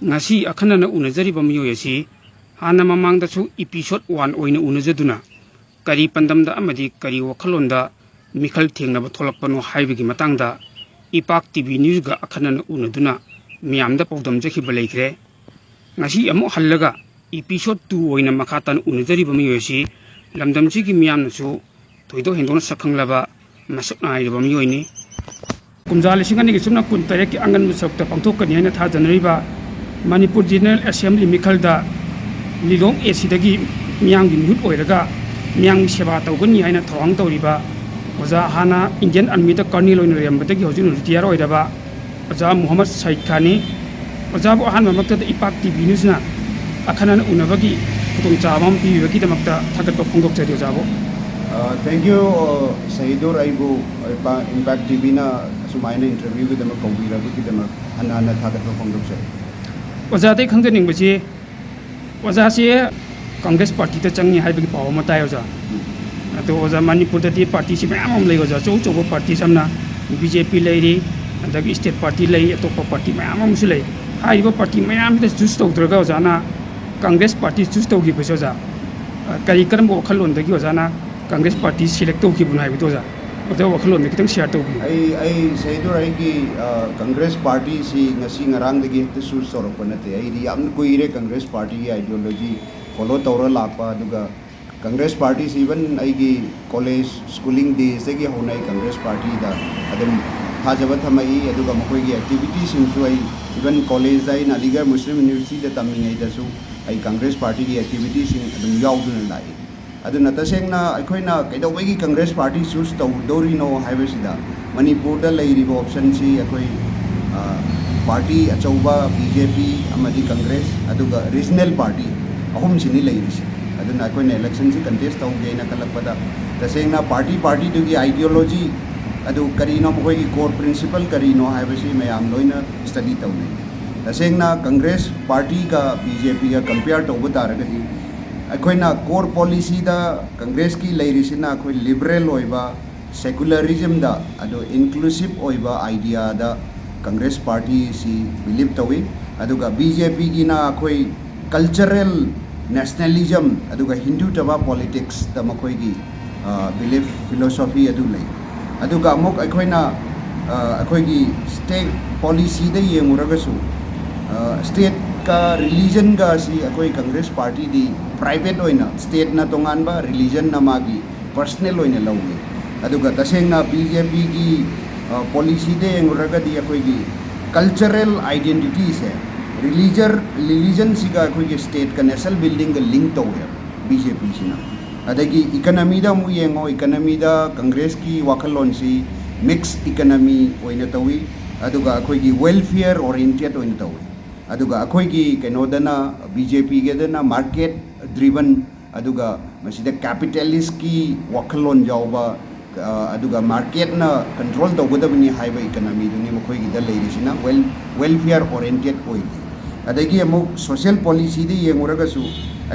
ngasi akhanana unajariba miyoy asi hana mamangdasu episode 1 oina unajaduna kari pandamda amadi kari wakhalonda mikhal thengnaba tholakpano haibigi matangda ipak tv news ga akhanana unaduna miyamda pawdam jakhiba leikre ngasi amu hallaga episode 2 oina makhatan unajariba miyoy asi lamdamji gi miyamnasu thoido hendona sakhanglaba masak nairiba miyoyni kumjal singani gi sumna kun tarek ki angan musakta pangthokani haina tha janariba Manipur General Assembly Mikhalda Lilong Esidagi Miang gi mihut oiraga Miang seba tawgani haina thawang tawriba Oza hana Indian Army da Colonel oina rembadagi hojin retire oiraba Oza Muhammad Said Khani Oza bo han mamakta ipak TV news na akhanan unabagi kutung chabam pibagi damakta thagat phongdok chari oza bo Thank you Sahidur Aibu Impact TV na sumaina interview gi damak kawira gi damak hana thagat phongdok chari Oza dai khangjaning basi Oza se Congress party ta changi haibagi paw matai oza to oza Manipur da ti party si mayam lei oza chou chou party samna BJP leiri andagi state party lei atop party mayam su lei haiba party mayam da choose tawdraga oza na Congress party choose tawgi basi oza kari karam bo khalon dagi oza na Congress party select tawgi bun haibi oza oza wakhalon ni kitang share tawgi ai Sahidur ai gi Congress party si ngasi ngarang dagi te choose torok panate ai ri am koire Congress party gi ideology follow tawra lakpa duga Congress party si even ai gi college schooling days dagi honai Congress party da adum thajaba thamai aduga makoi gi activities su ai even college dai Aligarh Muslim University da tamingai da su ai Congress party gi activities adum yauduna lai aduna tasengna aikoina kaidawai gi Congress party choose tawdori no haibasida Manipur da leiriba option si akoi party achauba BJP amadi Congress aduga regional party ahum sini leirisi aduna aikoina election si contest tawge na kalakpada tasengna party dugi ideology adu karino moi gi core principle karino haibasi mayam loina study tawne tasengna Congress party ka BJP ga compare tawba taragadi aikoina core policy da Congress ki leirisina akoi liberal oiba secularism da ado inclusive oiba idea da Congress party si believe tawi aduga BJP gi na akoi cultural nationalism aduga Hindu taba politics da makoi gi belief philosophy adu lei aduga amok aikoina akoi gi state policy da yenguragasu state ka religion ga si akoi Congress party di private oina state na tongan ba religion na magi personal oina lawge aduga tasengna BJP gi policy de enguraga di akoi gi cultural identity se religion siga akoi gi state ka national building ga link tawge BJP sina adagi economy da mu yengo economy da Congress ki wakalon si mixed economy oina tawi aduga akoi gi welfare oriented oina tawi aduga akoi gi kenodana BJP ge dana market driven aduga masida capitalist ki wakalon jawba aduga market na control tawgadabni haiba economy duni makoi gi da leirisina welfare oriented oidi adagi amuk social policy di yenguraga su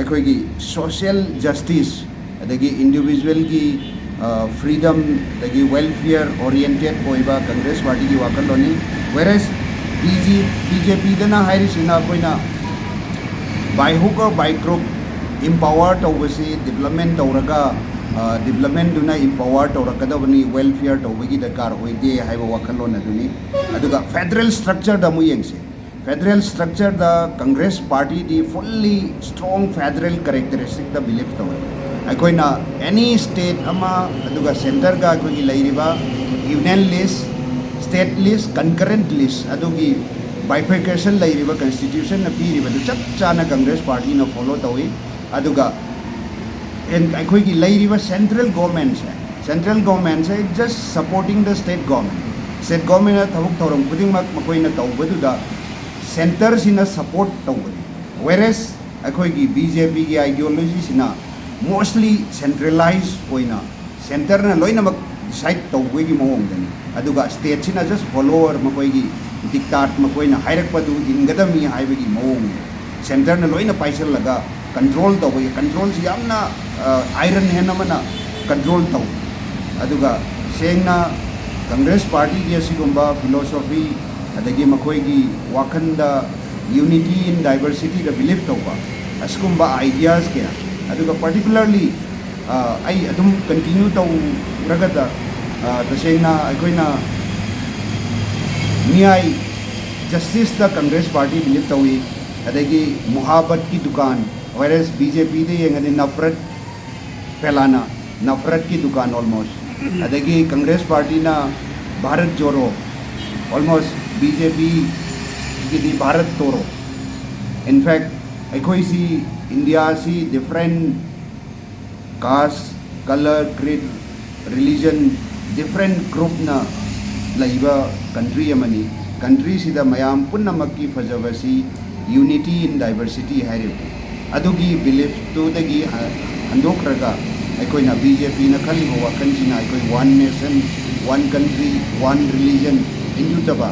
akoi gi social justice adagi individual ki freedom adagi welfare oriented oiba Congress party gi wakaloni whereas BJP dana hairisina koina by hook or by crook empower tawbasi development tawraga development duna empower tawrakadabani welfare tawbagi dakar oide haiba wakalon aduni aduga federal structure da mu yengse federal structure da Congress party di fully strong federal characteristic da belief tawa akoina any state ama aduga center ga akogi leiriba union list state list concurrent list adugi bifurcation leiriba constitution na piriba du chap chana Congress party na follow tawi aduga and akogi leiriba central government say just supporting the state government na thabuk thorom puding mak makoina tawbadu da center sina support tawbadi whereas akogi BJP gi ideology sina mostly centralized oina center na loina mak decide tawbagi mawong dani aduga state sina just follower makoigi dictate makoina hairakpadu ingadami haibagi mawong center na loina paisal laga control tawbagi control si yamna iron hand mana control taw aduga sengna Congress party gi asigumba philosophy adagi makoigi wakanda unity in diversity da believe tawba askumba ideas kya aduga particularly ai adum continue taw ragada tasengna aikoina miyai justice da Congress party believe tawi adagi muhabbat ki dukan whereas BJP de yengani nafrat felana nafrat ki dukan almost adagi Congress party na Bharat Joro almost BJP ki di Bharat Toro. In fact aikoi si India si different caste color creed religion different group na laiba country amani country sida mayam punnamakki fajabasi unity in diversity haire adugi belief to dagi handokraga aikoina BJP na khali ho wakanjina aikoi one nation one country one religion indutaba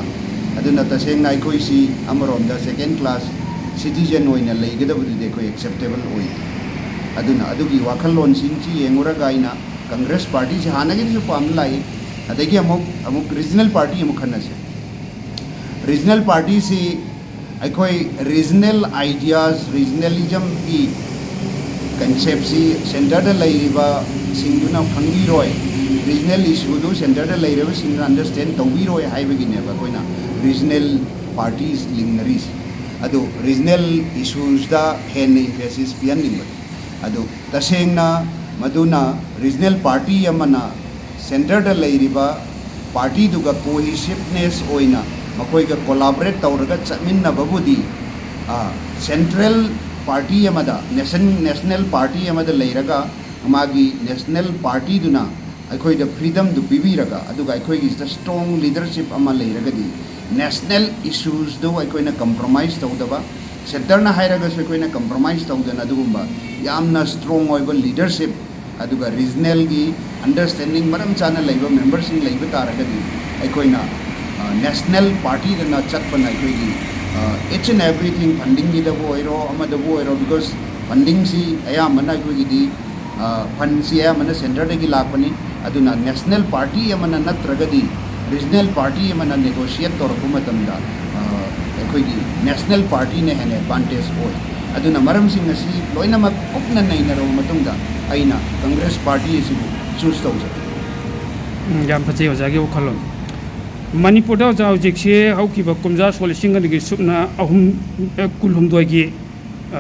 aduna taseng na aikoi si amarom da second class citizen oina leigadabu de koi acceptable oi aduna adugi wakhallon sinchi yenguraga ina Congress party se hanagi su pamlai adagi amuk regional party amuk khanase regional party se aikoi regional ideas regionalism ki concept si center da lairiba singduna phangi roi regional issue do center da lairiba singna understand tawbi roi haibagi ne ba koina regional parties lingnaris ado regional issues da hen emphasis pian ning ado tasengna maduna regional party amana center da lairiba party duga cohesiveness oina makoi ga collaborate tawraga chaminna babudi central party amada national party amada leiraga amagi national party duna aikoi da freedom du bibiraga aduga aikoi is the strong leadership ama leiraga di national issues do aikoi na compromise tawdaba center na hairaga so aikoi na compromise tawdana adugumba yamna strong oiba leadership aduga regional gi understanding maram chana leiba members in leiba taraga di aikoi na national party dana chatpana aikoi gi each and everything funding gi da boiro ama da boiro because funding si aya mana aikoi gi di fund si aya mana center de gi lakpani aduna national party amana natraga di regional party amana negotiate torku matamda aikoi gi national party ne hene advantage oi aduna maram sing asi loina mak kupna nai na ro matungda aina Congress party si choose tawja yam phache ojagi ukhalon Manipur da hojikse haukiba kumja solising gi supna ahum kulhumdoi gi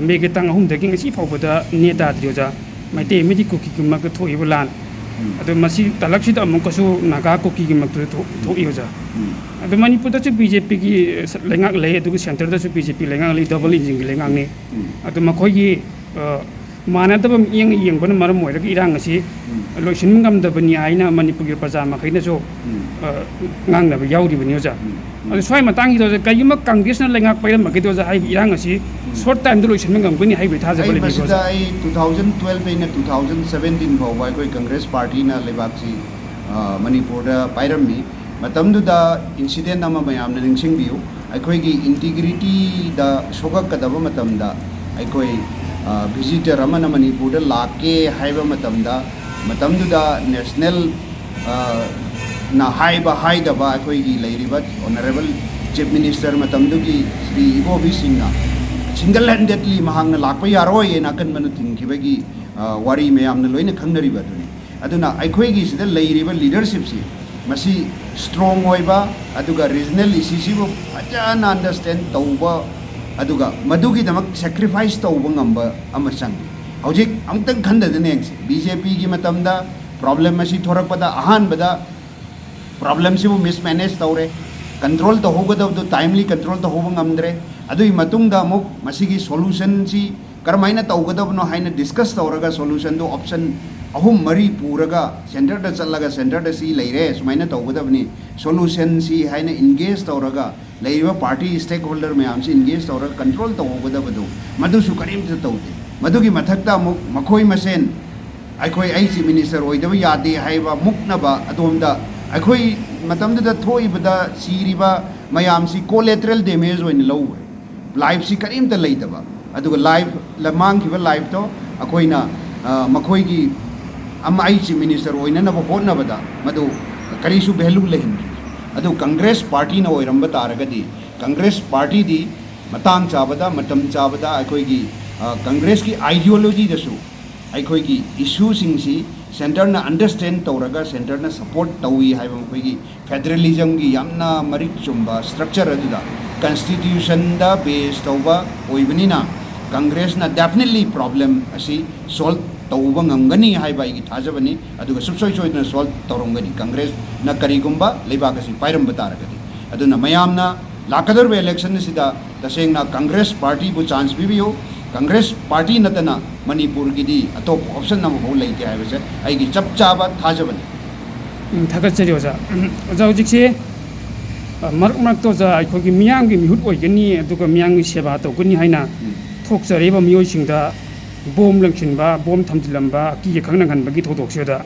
mege tang ahum dagi ngasi phawbada neta drioja maite medi koki ki mak thoiba lan ado masi talaksi da amuk kasu naga koki gi mak thoi hoja ado Manipur da BJP gi lengak lei adu center da BJP lengak lei double engine gi lengak ne ado makhoi gi manadaba yeng bana maram moira gi irang asi loisin ngam da bani aina Manipur gi praja makhaina so ngang na yaudi bani oja ado swai matang gi do kayima Congress na lengak pairam maki do ja hai irang asi short time do loisin ngam bani hai bi thaja bali bi ko 2012 ina 2017 bhawa koi Congress party na lebak si Manipur da pairam mi matamdu da incident ama mayam na ningsing biu aikoi gi integrity da shogak kadaba matamda aikoi visitor amana Manipur da lake haiba matamdu da national na haiba haidaba aikoi gi leiriba honorable chief minister matamdu gi Sri Ibobi Singna single handedly mahang na lakpa yaroi na kan manu thingkibagi wari mayam na loina khangnariba duni aduna aikoi gi sida leiriba leadership si masi strong oiba aduga regional issue bu ajana understand tauba aduga madugi damak sacrifice tauba ngamba amasang hojik amtang khanda dane BJP gi matamda problem masi thorakpada ahan bada problem si bu mismanage tawre control to hogadab do timely control to hoba ngamdre adui matungda muk masigi solution si karmaina tawgadab no haina discuss tawraga solution do option ahum mari puraga center da challaga center da si leire sumaina tawgadabni solution si haina engage tawraga leiba party stakeholder mayam si engage tawraga control tawgadabadu madu su karim ta tawde madugi mathakta muk makhoi masen aikoi ai chief minister oidaba yade haiba muknaba adomda aikoi matamda da thoibada siriba mayam si collateral damage oin low life si karim ta leidaba aduga life lamang kiba life to akoina makhoi gi amma ai chief minister oina na honna bada madu karisu value lehin adu Congress party na oiramba taragadi Congress party di matang chabada matam chabada aikoigi congress ki ideology dasu aikoigi issue singsi center na understand tawraga center na support tawi haiba aikoigi federalism gi yamna marik chumba structure aduda constitution da base tawba oibnina congress na definitely problem asi solve tawba ngamgani haiba igi thajabani aduga subsoi soidna solve tawrongani congress na karigumba leiba kasi pairam bataragadi aduna mayamna lakadar election sida tasengna congress party bu chance bibiyo congress party natana manipur gidi atop option nam ho leite haibase aigi chap chaba thajabani thagachari oja oja hojikse marak marak to ja aikogi miyang gi mihut oigani aduga miyang gi seba tawgani haina thokjareba miyoi singda bom langchinba bom thamjilamba ki khangna ganbagi thodoksoda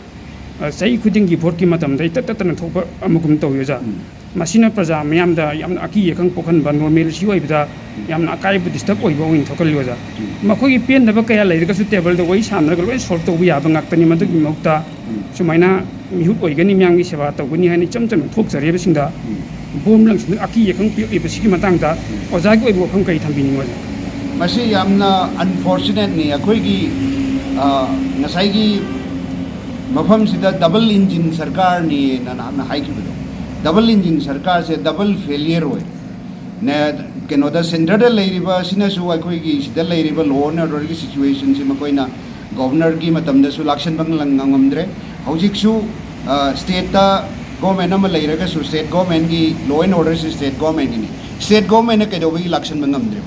sai khuding gi vote ki matam dai tattatana thokba amugum tawyoja masina praja mayamda yamna aki yekhang pokhan ba normal si oibda yamna akai bu disturb oiba oin thokalyoja makhoi pen daba kaya leirga su table da wai samna ga loi solve to ya bangak tani madu gi mokta sumaina mihut oigani myang gi seba tawgani hani chamcham thokjareba singda bom langchin aki yekhang pi oiba sigi matang da oja gi oibo khang kai thambini ngoja masi yamna unfortunate ni akhoi gi ngasai gi mafam sida double engine sarkar ni na hai ki double engine sarkar se double failure hoy ne kenoda center da leiriba sina su akoi gi sida leiriba law and order gi situation si makoina governor gi matam da su lakshan bang langamdre hojik su state ta government am leiraga su state government gi law and order si state government ni state government ne kedo gi lakshan bang ngamdre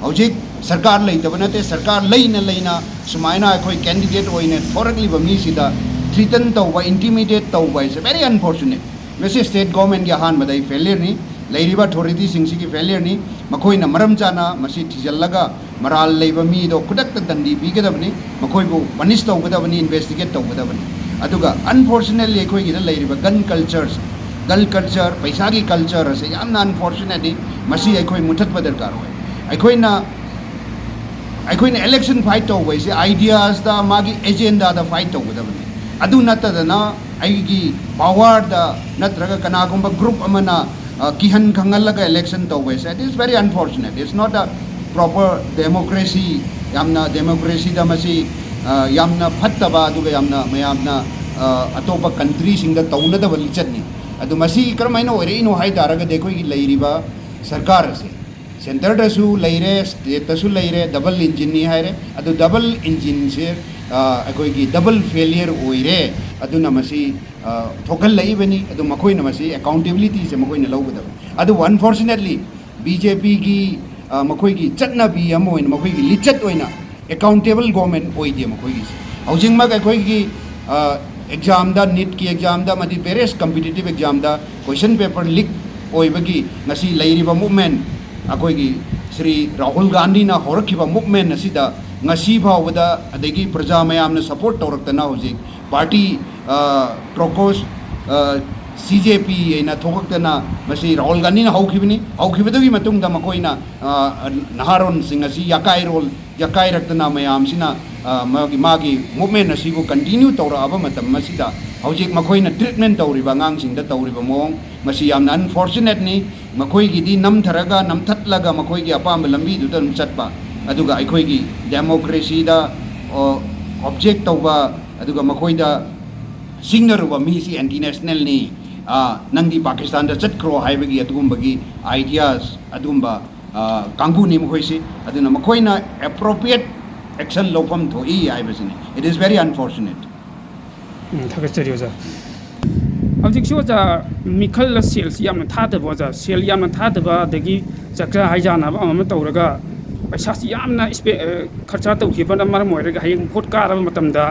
hojik sarkar leitabana te sarkar leina sumaina akoi candidate hoine thorakli ba mi sida threaten tawba intimidate tawba is very unfortunate mesi state government gi han madai failure ni leiriba authority singsi gi failure ni makoina maram chana masi thijallaga maral leiba mi do kudak ta dandi bi gedabni makoi bu punish tawgadabni investigate tawgadabni aduga unfortunately ekoi gi leiriba gun culture paisa gi culture ase yamna unfortunately masi ekoi muthat badar kar hoy aikoina election fight tawbai se ideas da magi agenda da fight tawgadabni adu natadana aigi power da natraga kanagumba group amana kihan khangalaga election tawbai se it is very unfortunate it's not a proper democracy yamna democracy da masi yamna phattaba aduga yamna mayamna atopa country singda tawna da balichatni adu masi karmaina ore ino hai daraga dekoi gi leiriba sarkar ase center da su leire state da su leire double engine ni haire adu double engine se akoi gi double failure oire aduna masi thokal laibani adu makoina masi accountability se makoina lawgada adu unfortunately bjp gi makoi gi chatna bi amoin makoi gi lichat oina accountable government oide makoi gi housing mag akoi gi exam da NEET ki exam da madi various competitive exam da question paper leak oibagi ngasi leiriba movement akoi gi Sri Rahul Gandhi na horakhiba movement asida ngasi phawada adegi praja mayamna support tawraktana hojik party trokos CJP ena thokaktana masi Rahul Gandhi na haukhibadagi matungda makoina naharon singasi yakai raktana mayam sina magi movement asibu continue tawra aba matam masida hojik makoina treatment tawriba ngang singda tawriba mong masi yamna unfortunate ni makoi gi di namtharaga namthatlaga makoi gi apam lambi du tan chatpa aduga aikoi gi democracy da object tawba aduga makoi da singer wa mi si anti national ni nangdi Pakistan da chatkro haibagi atugum ideas adumba kangbu ni makoi si aduna makoi na appropriate action lopam tho I haibasini it is very unfortunate thagachari oja hꯧꯖꯤꯛ ꯁꯣꯖꯥ ꯃꯤꯈꯜ ꯁꯦꯜꯁꯤ ꯌꯥꯝꯅ ꯊꯥꯗꯕ ꯑꯣꯖꯥ ꯁꯦꯜ ꯌꯥꯝꯅ ꯊꯥꯗꯕ ꯑꯗꯒꯤ ꯆꯥꯛꯆꯥ ꯍꯩꯖꯥꯟꯅꯕ ꯑꯃ ꯇꯧꯔꯒ ꯄꯩꯁꯥꯁꯤ ꯌꯥꯝꯅ ꯈꯔꯆꯥ ꯇꯧꯈꯤꯕꯅ ꯃꯔꯝ ꯑꯣꯏꯔꯒ ꯍꯌꯦꯡ ꯚꯣꯠ ꯀꯥꯔꯕ ꯃꯇꯝꯗ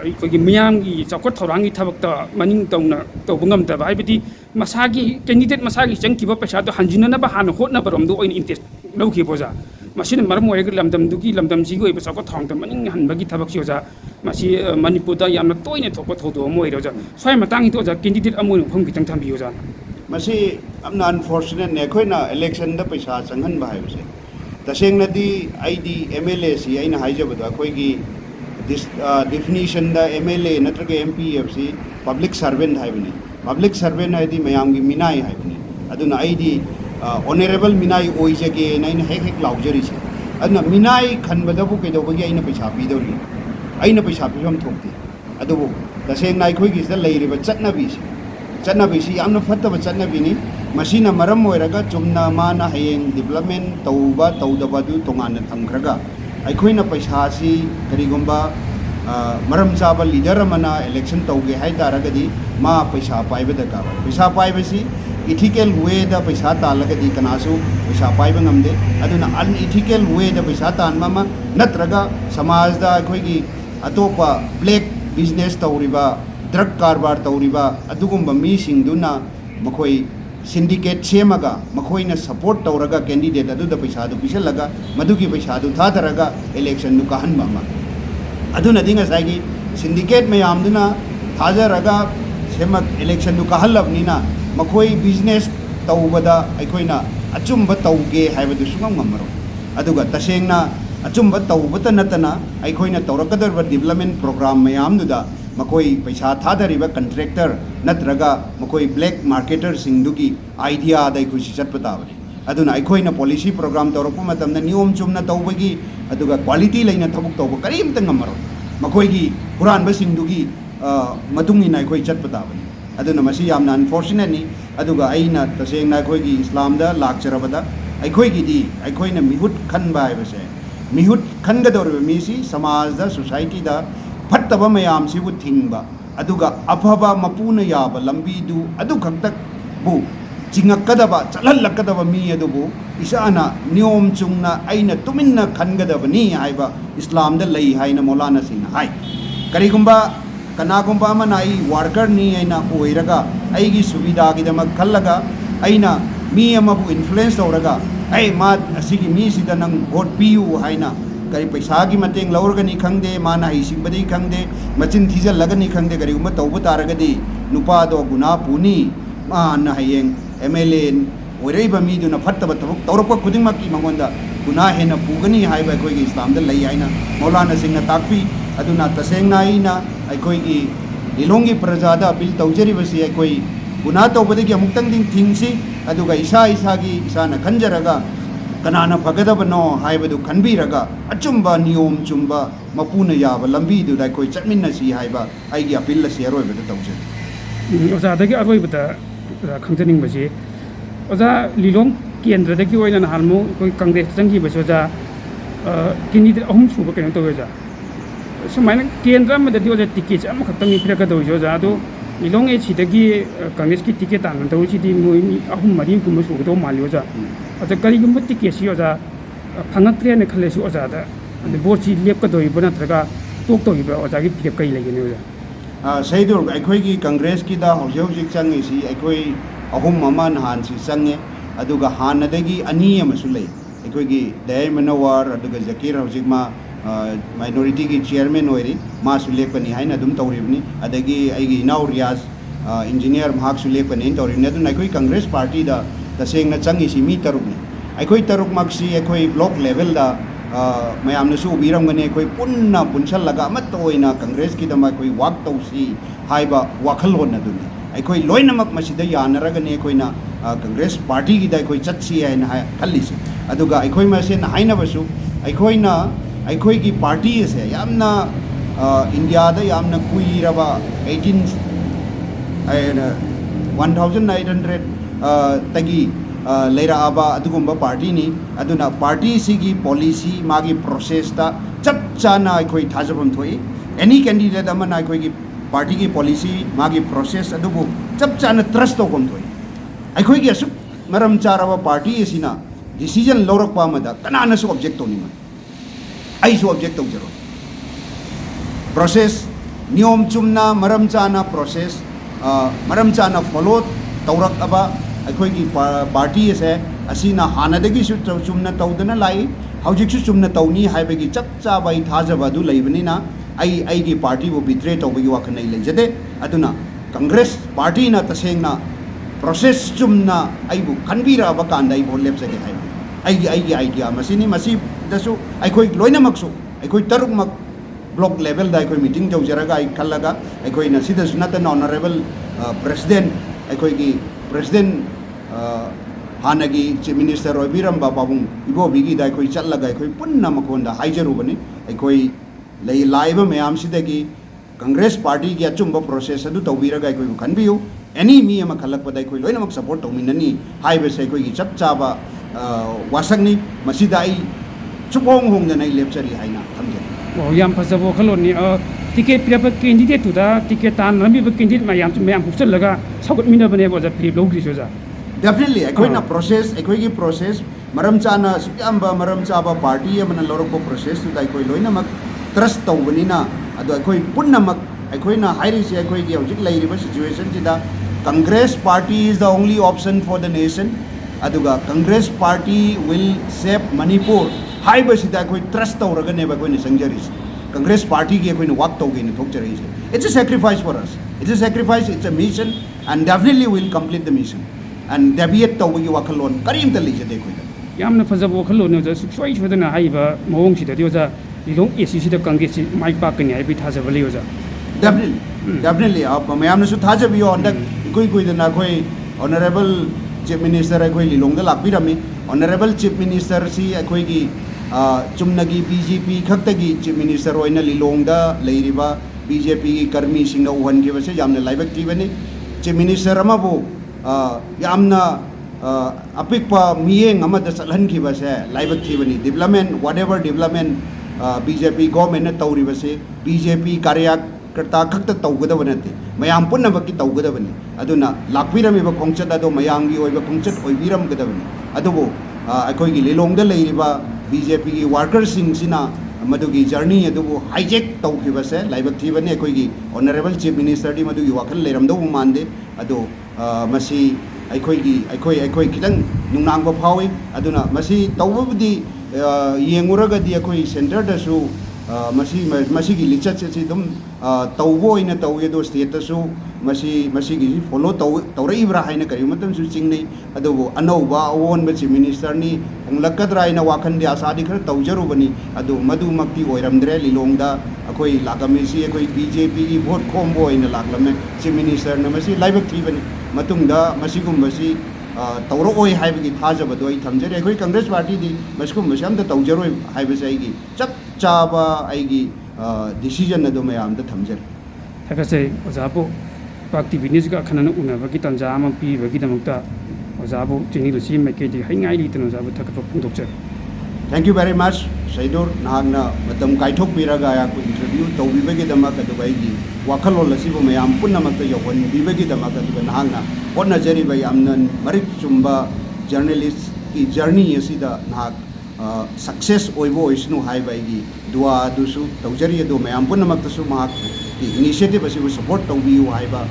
ꯑꯩꯈꯣꯏꯒꯤ ꯃꯤꯌꯥꯝꯒꯤ ꯆꯥꯎꯈꯠ ꯊꯧꯔꯥꯡꯒꯤ ꯊꯕꯛꯇ ꯃꯅꯤꯡ ꯇꯧꯅ ꯇꯧꯕ ꯉꯝꯗꯕ ꯍꯥꯏꯕꯗꯤ ꯃꯁꯥꯒꯤ ꯀꯦꯟꯗꯤꯗꯦꯠ ꯃꯁꯥꯒꯤ ꯆꯪꯈꯤꯕ ꯄꯩꯁꯥꯗꯣ ꯍꯟꯖꯤꯟꯅꯅꯕ ꯍꯥꯟꯅ ꯍꯣꯠꯅꯕꯔꯣꯝꯗ ꯑꯣꯏꯅ ꯏꯟꯇꯔꯦꯁ ꯂꯧꯈꯤꯕ ꯑꯣꯖꯥ ꯃꯁꯤꯅ ꯃꯔꯝ ꯑꯣꯏꯔꯒ ꯂꯝꯗꯝꯁꯤꯒꯤ ꯑꯣꯏꯕ ꯆꯥꯎꯈꯠ ꯊꯧꯔꯥꯡꯗ ꯃꯅꯤꯡ ꯍꯟꯕꯒꯤ ꯊꯕꯛꯁꯤ ꯑꯣꯖꯥ ꯃꯁꯤ ꯃꯅꯤꯄꯨꯔꯗ ꯌꯥꯝꯅ ꯇꯣꯏꯅ ꯊꯣꯛꯄ ꯊꯧꯗꯣꯛ ꯑꯃ ꯑꯣꯏꯔꯦ ꯑꯣꯖꯥ ꯁ꯭ꯋꯥꯏ ꯃꯇꯥꯡꯒꯤꯗ ꯑꯣꯖꯥ ꯀꯦꯟꯗꯤꯗꯦꯠ ꯑꯃ ꯑꯣꯏꯅ ꯃꯐꯝ ꯈꯤꯇꯪ ꯊꯝꯕꯤꯌꯨ ꯑꯣꯖꯥ masi amna unfortunate ne khoina election da paisa changhan ba haibase tasengna di id mla si aina haijabada khoi gi this definition da mla natraga mp fc public servant haibani public servant haidi mayam gi minai haibani aduna id honourable मिनाई ओइजगे नैन हेक हेक लाउजरिसे अदुना मिनाई खनबदबु कैदौबगी अइना पैसा पीदौरी अइना पैसा पीफम थोक्ते अदुबु तसेंना अइखोइगिसदा लैरिबा चटनबीसे चटनबीसी यामना फत्तबा चटनबीनी मसीना मरम ओइरगा चुमना माना हयेंग डेवलपमेंट तौबा तौदबादु तोंगाना थमखरगा अइखोइना पैसासी करिगुम्बा मरम चाबा लीडर अमना इलेक्शन तौगे हाय तारगदी मा पैसा पाइबा दरकार पैसा पाइबसी इथिकल वे दा पैसा तालगदी कनासु पैसा पाइबा ngamde aduna unethical way da पैसा तानबा मा नत्रगा समाज दा अखोइगी अतोपा ब्लैक बिजनेस तौरिबा ड्रग कारबार तौरिबा अदुगुम्बा मी सिंगदुना मखोई सिंडिकेट सेमगा मखोइना सपोर्ट तौरगा कैंडिडेट अदुदा पैसा दु पिसलगा मदुगी पैसा दु थादरगा इलेक्शन नु कहनबा मा अदुना दिंगा साइगी सिंडिकेट मयामदुना थाजरगा सेमक इलेक्शन नु कहलबनिना मखोई बिजनेस तौबदा अखोइना अचुम्ब तौगे हाइबदु सुगम ngमरो अदुगा तसेंगना अचुम्ब तौबता नतना अखोइना तौरकदरबा डेवलपमेंट प्रोग्राम मयामदुदा मखोई पैसा थादरिबा कंट्रैक्टर नत्रगा मखोई ब्लैक मार्केटर सिंगदुगी आइडिया दै खुशी चटपताबनी अदुना अखोइना पॉलिसी प्रोग्राम तौरप मतमना नियम चुमना तौबगी अदुगा क्वालिटी लेना थबुक तौब करीमता ngमरो मखोइगी हुरानबा सिंगदुगी मतुंगिना अखोइ चटपताबनी अदुना मसी यामना अनफॉर्चुनेटली अदुगा अइना तसेंगना अखोइगी इस्लामदा लाक्चरबदा अखोइगिदी अखोइना मिहुत खनबा हाइबसे मिहुत खनगदौरबा मिसी समाजदा सोसाइटीदा फत्तबा मयामसिबु थिंगबा अदुगा अफबा मपुना याबा लंबीदु अदु खक्तक बु चिंगक्कदबा चलहल्लक्कदबा मी अदुबु इसाना नियम चुंगना अइना तुमिन्ना खनगदबनी हाइबा इस्लामदा लई हाइना मौलाना सिंह हाइ करिगुम्बा कनागुम्बा अमना आई वर्कर नी अइना ओइरगा अइगी सुविधागिदमक खल्लगा अइना मी अमबु इन्फ्लुएंस तौरगा ऐ मा असिगी मी सिदा नंग वोट पियु हाइना करी पैसा की मतेंग लौरगनी खंगदे माना हिसिंबदी खंगदे मचिन थीजलगनी खंगदे करिगुम्बा तौबा तारगदी नुपादो गुना पुनी माना हयेंग एमएलए ओइरैबा मीदुना फत्तबा थबक तौरपा खुदिंगमकी मंगोंदा गुना हेना पुगनी हाइबा अखोइगी इस्लामदा लई हाइना मौलाना सिंहना ताकपी अदुना तसेंगना आइना अखोइगी लिलोंगी प्रजादा अपील तौजरिबसी अखोइ गुना तौबदगी अमुक्तंग दिंग थिंगसी अदुगा इसा इसागी इसाना खंजरगा कनाना फगदबनो हाइबदु खनबीरगा अचुम्बा नियम चुम्बा मपुना याबा लंबीदुदा अखोइ चटमिन्नसी हाइबा आइगी अपील शेयरोइबदा तौजे ओजादगी अरोइबदा खंजनिंगबसी ओजा लिलोंग केंद्रदगी ओइना नहालमु कोइ कांग्रेस चंगीबसी ओजा कैंडिडेट अहुम सुबा कनो तौजा सुमाइना केंद्र अमददी ओजा टिकेट अमखक्तंग पिरकदौजो ओजा अदो लिलोंग एसिदगी कांग्रेस की टिकेट तांगन तौसिदी मोइ अहुम मरी गुम सुगदो माली ओजा अजा करिगुम्बा टिकेट सी ओजा फंगक्त्रेने खलेसी ओजादा अदे बोर्डसी लेपकदोइबा नत्रगा तोक्तोइबा ओजागी फिरक कई लेगेने ओजा सैदुर अखोइगी कांग्रेस की दा हौजे हौजिक चंगेसी अखोइ अहुम अमा नहान सी चंगे अदुगा हानदगी अनी अमसु लई अखोइगी दयाई मनोवर अदुगा जकीर हौजिक मा माइनॉरिटी की चेयरमैन होइरी मासु लेपनी हाइना दुम तौरिबनी अदगी आइगी इनाउ रियाज इंजीनियर मार्क्सु लेपनी तौरिबनी अदुना अखोइ कांग्रेस पार्टी दा तसेंगना चंगीसी मी तरुकनी अखोइ तरुक मक्सी अखोइ ब्लॉक लेवल दा मयामनसु उबिरमगने अखोइ पुन्ना पुनसलगा अमत ओइना कांग्रेस की दमा अखोइ वाक तौसी हाइबा वाखल होनदुनी अखोइ लोइनमक मसिदा यानरगने अखोइना कांग्रेस पार्टी की दा अखोइ चटसी हाइना खल्लिसी अदुगा अखोइ मसेन हाइनबसु अखोइना अखोइ की पार्टी से यामना इंडिया दा यामना कुइरबा 1800 तगी लेराबा अदुगुम्बा पार्टी नी अदुना पार्टी सिगी पॉलिसी मागी प्रोसेस ता चप चाना अखोइ थाजबम थोई एनी कैंडिडेट अमना अखोइ की पार्टी की पॉलिसी मागी प्रोसेस अदुबु चप चाना ट्रस्ट तोगम थोई अखोइ की असु मरम चारबा पार्टी एसिना डिसीजन लौरकपा अमदा कनानसु ऑब्जेक्ट तोनिमा आइसु ऑब्जेक्ट तौजरो प्रोसेस नियम चुमना मरम चाना प्रोसेस मरम चाना फॉलो तौरकबा अखोइगी पार्टी से असीना हानदगिसु चुमना तौदना लाई हौजिकसु चुमना तौनी हाइबगी चप चाबाई थाजबा दु लैबनिना आइगी पार्टी वो बिट्रे तौबगी वाखन नै लेजदे अदुना कांग्रेस पार्टी ना तसेंगना प्रोसेस चुमना आइबु खनबीराबा कांदा आइबो लेपसगे हाइ आइगी आइडिया मसिनी मसी दसु अखोइ लोइनमक्सु अखोइ तरुकमक ब्लॉक लेवल दा अखोइ मीटिंग तौजरगा आई खल्लगा अखोइ नसिदसु नतन ऑनरेबल प्रेसिडेंट अखोइगी प्रेसिडेंट हानगी चीफ मिनिस्टर ओइबिरंबा पाबुंग इबोबिगी दा कोई चलगा कोई पुन्ना मकोंदा हाइजरुबनी कोई लाइब मैम सिदगी कांग्रेस पार्टी की अचुंब प्रोसेस अदु तौबीरगा कोई खनबियु एनी मी अमा खलकपदा कोई लोइनमक सपोर्ट तौमिननी हाइबसे कोई चप चाबा वासंगनी मसिदा आई चुपोंग होंगदना लेपचरी हाइना थमजे ओ याम फजबो खलोनी टिकेट पिरप कैंडिडेट तुदा टिकेट तान रमीब कैंडिडेट मैम हुचलगा सगत मिनबने बोजा फ्री लोगरी सोजा डेफिनेटली अखोइना प्रोसेस अखोइगी प्रोसेस मरम चाना सुयाम्बा मरम चाबा पार्टी अमना लौरको प्रोसेस तुदा कोई लोइनमक ट्रस्ट तौबनिना अदो अखोइ पुन्नमक अखोइना हाइरिसे अखोइगी हौजिक लैरिबा सिचुएशन सिदा Congress party is the only option for the nation अदुगा Congress party will save Manipur हाइबसिदा अखोइ ट्रस्ट तौरगनेबा अखोइना संजरिस कांग्रेस पार्टी की अखोइना वाक तौगेनि थोकचरैसे it's a sacrifice for us it's a sacrifice it's a mission and definitely will complete the mission and deviate तौबगी वाखलोन करीमता लेजदे अखोइदा यामना फजबो खलोनी ओजा सुक्सोइ सोदना हाइबा मवोंग सिदा ओजा लिलोंग एसी सिदा कांग्रेस माइ पाकनि हाइबि थाजबले ओजा डेफिनेटली अब मैमनसु थाजबियो अंदक कोई कोई दना कोई ऑनरेबल चीफ मिनिस्टर अखोई लिलोंग लापीरमी ऑनरेबल चीफ मिनिस्टर सी अखोई चुमनगी बीजेपी खक्तगी चीफ मिनिस्टर ओइना लिलोंग लेरिबा बीजेपी की कर्मी सिंह उहनगिबसे यामना लाइबक थीबनी चीफ मिनिस्टर अमबो यामना अपिकपा मियेंग अमदा चलहनगिबसे लाइबक थीबनी development whatever development BJP government तौरिबसे बीजेपी कार्यकर्ता खक्त तौगदब नते मयाम पुनमकी तौगदबनी अदुना लाक्पीरमिबा खोंचत अदो मयांगी ओइबा खोंचत ओइबिरमगदबनी अदुबो अखोइगी लिलोंग लेरिबा बीजेपी की वर्कर सिंह मधुगी जर्नी अदुबो हाईजेक तौखिबसे लाइबक थीबनी अखोइगी ऑनरेबल चीफ मिनिस्टर दी मधुगी वाखल लेरमदो मानदे अदो मसी अखोई खितंग नुंगनांगबा फावी अदुना मसी तौबबदी येंगुरगदी अखोई सेंटर दसु मसीगी लिचत से दम तौबो ओइना तौये दो स्टेट दसु मसीगी फॉलो तौरइब्रा हाइना करि मतम सु चिंगनै अदुबो अनौबा अवोनबा चीफ मिनिस्टर नि होंगलकद्रा हाइना वाखनदे आसादी खर तौजरुबनी अदु मधुमक्ति ओइरमद्रे लिलोंगदा अखोई लाकमिसी अखोई बीजेपी की वोट खोमबो ओइना लाकलमे चीफ मिनिस्टर न मसी लाइबक थीबनी मतुंगदा मसीगुंबसी तौरओय हाइबगी थाजबदो आई थमजरे अखोई कांग्रेस पार्टी दी मसकुंबसे अमदा तौजरोय हाइबसे आइगी चप चाबा आइगी डिसीजन अदो मयामदा थमजरे थकसे ओजाबो पार्टी बिजनेस का खनन उनबगी तंजा अम पीबगी दमकता ओजाबो चिनी लसी मेकेदी हाइंगाइ लितन ओजाबो थकप पुंदोकचे थैंक यू वेरी मच सैदुर नाहना मतम काइथोक पिरागा या को इंटरव्यू तौबिबगी दमक अदुगाइगी वाखलोल असिबो मयाम पुन्नमक यौवन बिबगी दमक अदुगा नाहना होनजरिबा यामन मरिक चुंबा जर्नलिस्ट की जर्नी असिदा नाहक सक्सेस ओइबो ओइसनु हाइबाइगी दुआ दुसु तौजरी अदो मयाम पुन्नमक तसु माक की इनिशिएटिव असिबो सपोर्ट तौबियु हाइबा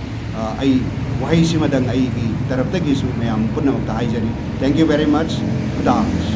आई वही सिमदंग आई की तरफ तगिसु मयाम पुन्नमक हाइजरी थैंक यू वेरी मच खुदा हाफिज